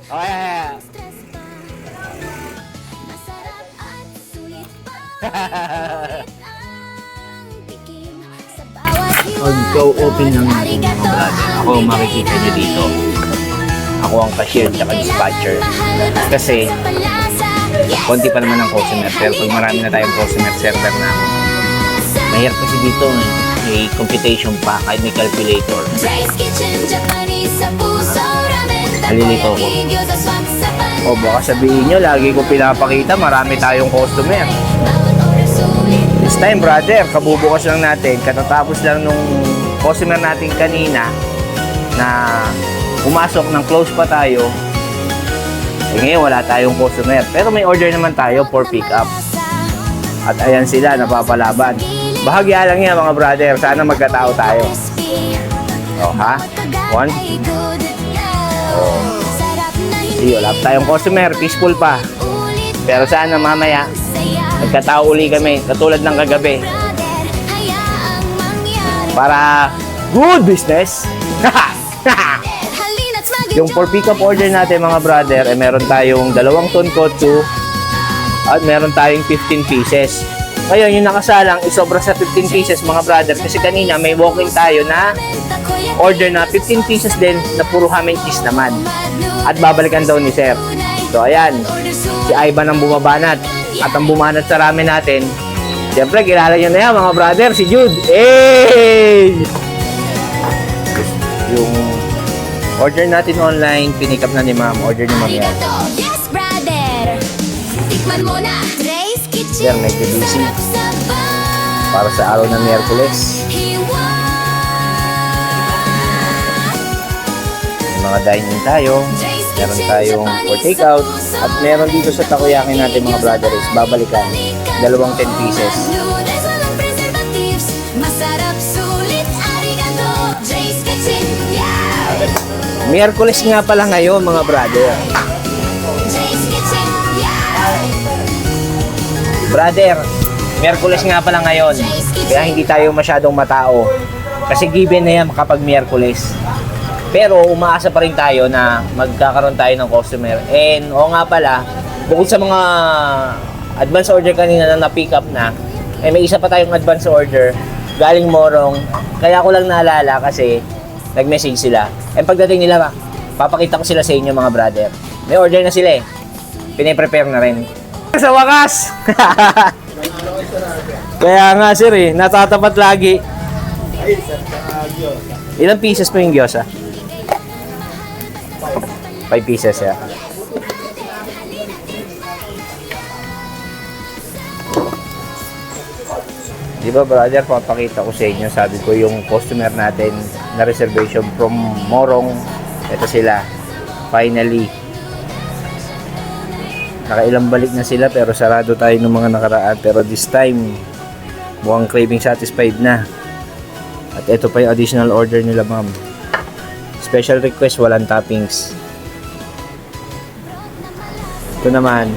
Okay. Mag-open lang natin mga brother. Ako makikita nyo dito. Ako ang cashier at dispatcher. Kasi konti pa naman ang customer. Pero pag marami na tayong customer, server na ako. Mahirap kasi dito may computation pa kahit may calculator. Nalilito ko. O baka sabihin nyo, lagi ko pinapakita, marami tayong customer. This time brother, kabubukas lang natin. Katatapos lang nung customer natin kanina na pumasok ng close pa tayo. Eh ngayon wala tayong customer. Pero may order naman tayo for pick up. At ayan sila, napapalaban. Bahagya lang yan mga brother. Sana magkatao tayo. O ha? One. O. Di, wala pa tayong customer. Peaceful pa. Pero sana mamaya magkatao uli kami. Katulad ng kagabi. Para good business. Yung for pick up order natin mga brother, eh, meron tayong 2 tonkotsu at meron tayong 15 pieces. Ngayon, yung nakasalang isobra sa 15 pieces mga brother kasi kanina may walking tayo na order na 15 pieces din na puro ham and cheese naman. At babalikan daw ni sir. So ayan, si Ivan ang bumabanat. At ang bumanat sa ramen natin, siyempre kilala nyo na yan mga brother, si Jude. Hey! Yung order natin online, pinick up na ni ma'am. Order ni ma'am yan. Yes, brother. Tikman mo na. Ray's Kitchen. Sir, medyo busy. Para sa araw ng Miyerkules. May mga dine-in tayo. Meron tayong for takeout. At meron dito sa takoyaki natin mga brother is babalikan. 2 10 pieces. Masarap sulit. Arigato. Ray's Kitchen. Yeah. Miyerkules nga pala ngayon mga brother. Ray's Kitchen. Yeah. Brother, Miyerkules nga pala ngayon. Kaya hindi tayo masyadong matao. Kasi given na yan kapag Miyerkules. Pero umaasa pa rin tayo na magkakaroon tayo ng customer. And o nga pala, bukod sa mga advance order kanina na na-pick up na, eh may isa pa tayong advance order galing Morong. Kaya ko lang naalala kasi nag-message sila. And pagdating nila, papakita ko sila sa inyo mga brother. May order na sila eh. Pine-prepare na rin. Sa wakas! Kaya nga sir eh, natatapat lagi. Ilang pieces pa yung gyoza? 5 pieces ya. Di ba brother, papakita ko sa inyo, sabi ko yung customer natin na reservation from Morong, ito sila, finally. Nakailang balik na sila pero sarado tayo ng mga nakaraan, pero this time mukhang craving satisfied na. At ito pa yung additional order nila ma'am. Special request, walang toppings. Ito naman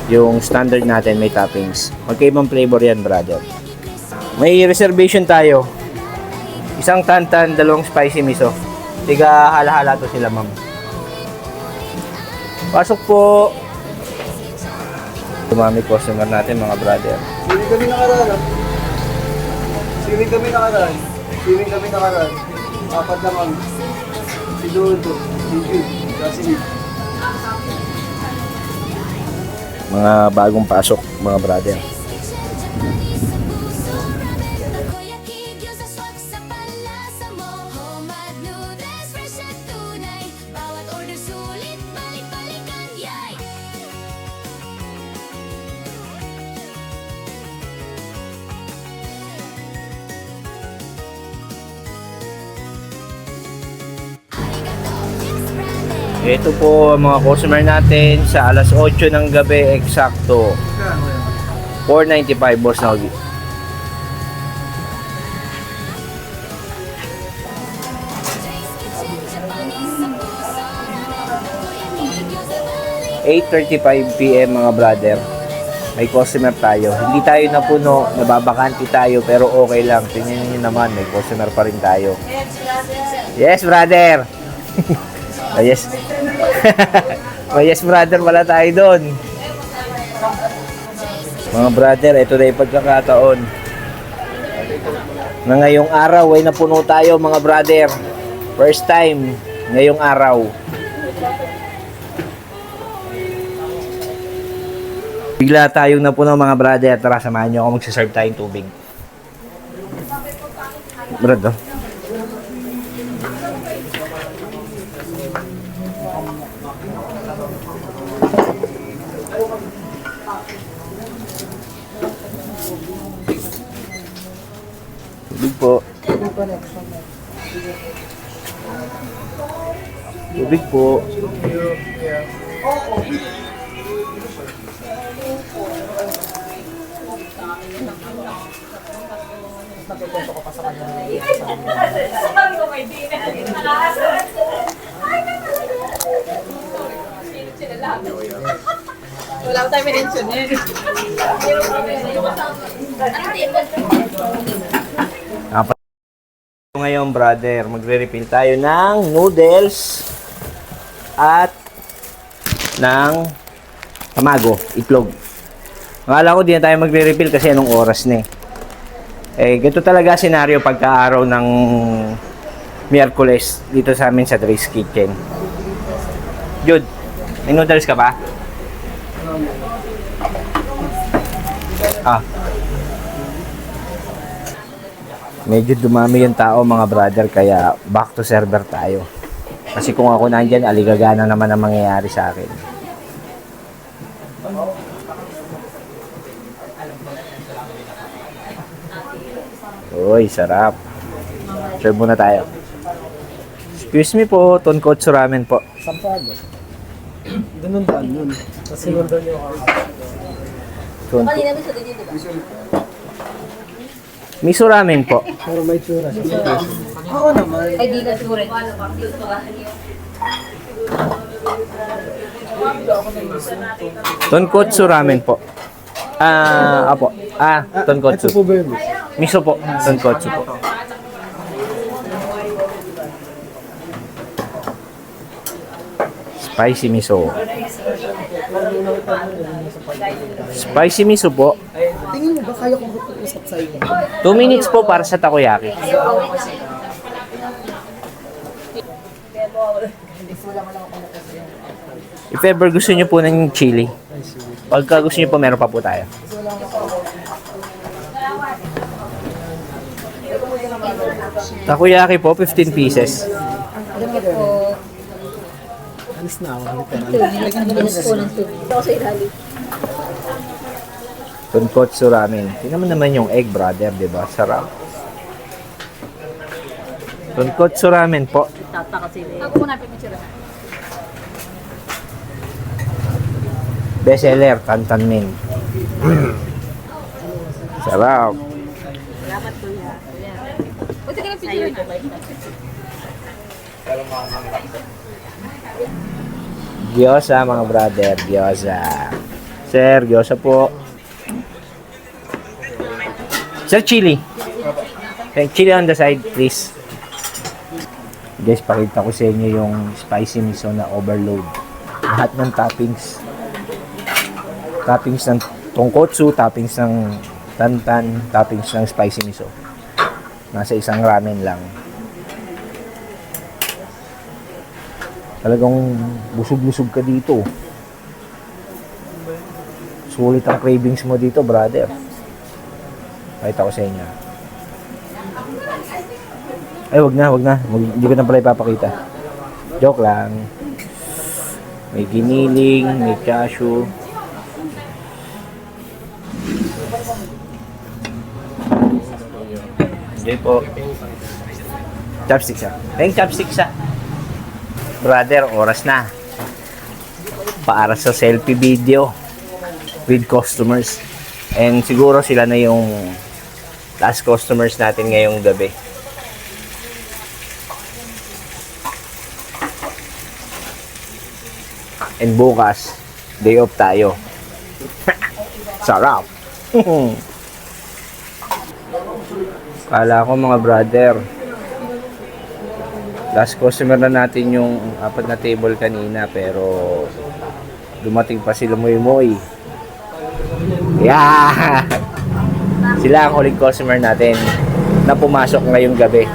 yung standard natin, may toppings. Magkaibang flavor yan brother. May reservation tayo. Isang tantan, 2 spicy miso. Tiga hala-hala to sila ma'am. Pasok po. Dumami customer natin mga brother. Siring kami nakaraan. 4 na kami. Si Dodo, si Jude, si Nick. Mga bagong pasok mga brother. Ito po ang mga customer natin sa alas 8 ng gabi eksakto. 495 boss Nogi. PM mga brother. May customer tayo. Hindi tayo napuno, nababakanti tayo pero okay lang. Tingnan niyo naman, may customer pa rin tayo. Yes, brother. Oh, yes. Oh, yes, brother, wala tayo doon. Mga brother, ito na yung pagkakataon na ngayong araw ay napuno tayo, mga brother. First time ngayong araw. Bigla tayong napuno, mga brother. Tara, samahan nyo ako, magsaserve tayong tubig. Brad, oh. Tubig po. Tubig po. Wala ko tayo mention yun. Ngayon, brother, magre-refill tayo ng noodles at ng tamago, itlog. Akala ko di na tayo magre-refill kasi anong oras na eh. Ganito talaga senaryo pagka-araw ng Miyerkules dito sa amin sa Dre's Kitchen. Jude, may noodles ka ba? Medyo dumami yung tao, mga brother, kaya back to server tayo. Kasi kung ako nandyan, aligagana naman ang mangyayari sa akin. Uy, sarap. Serve muna tayo. Excuse me po, tonkotsu ramen po. Sampado. Ganun daan yun. Kasi nandun yung Miso ramen po. pero may tsura siya. Ako naman. Ay, di na sure. Tonkotsu ramen po. Apo. Tonkotsu. Ito po ba yun? Miso po. Tonkotsu po. Spicy miso. Spicy miso po. Tingin mo ba kaya kong usap sa iyo? 2 minutes po para sa takoyaki. If ever gusto nyo po ng chili, pagka gusto nyo po, meron pa po tayo. Takoyaki po, 15 pieces. Alis na ako. Tonkotsu ramen. Tingnan mo naman yung egg, brother, di ba? Sarap. Tonkotsu ramen po. Ako muna pipicture. Best seller, Tantan Men. Sarap. Salamat po yan. Huwag ka ng picture. Gyoza, mga brother. Gyoza. Sir, gyoza po. Sir, chili. Chili on the side, please. Guys, pakita ko sa inyo yung spicy miso na overload. Lahat ng toppings. Toppings ng tonkotsu, toppings ng tantan, toppings ng spicy miso. Nasa isang ramen lang. Talagang busog-busog ka dito. Sulit ang cravings mo dito, brother. Pakita ko sa inyo. Ay, wag na. Hindi ko na pala ipapakita. Joke lang. May giniling, may cashew. Hindi po. Chopsticks ah. Thank chopsticks ah. Brother, oras na. Para sa selfie video with customers. And siguro sila na yung last customers natin ngayong gabi. And bukas, day off tayo. Sarap. Kala ko, mga brother, Last customer na natin yung apat na table kanina pero dumating pa sila Moy. Yeah! Sila ang huling customer natin na pumasok ngayong gabi.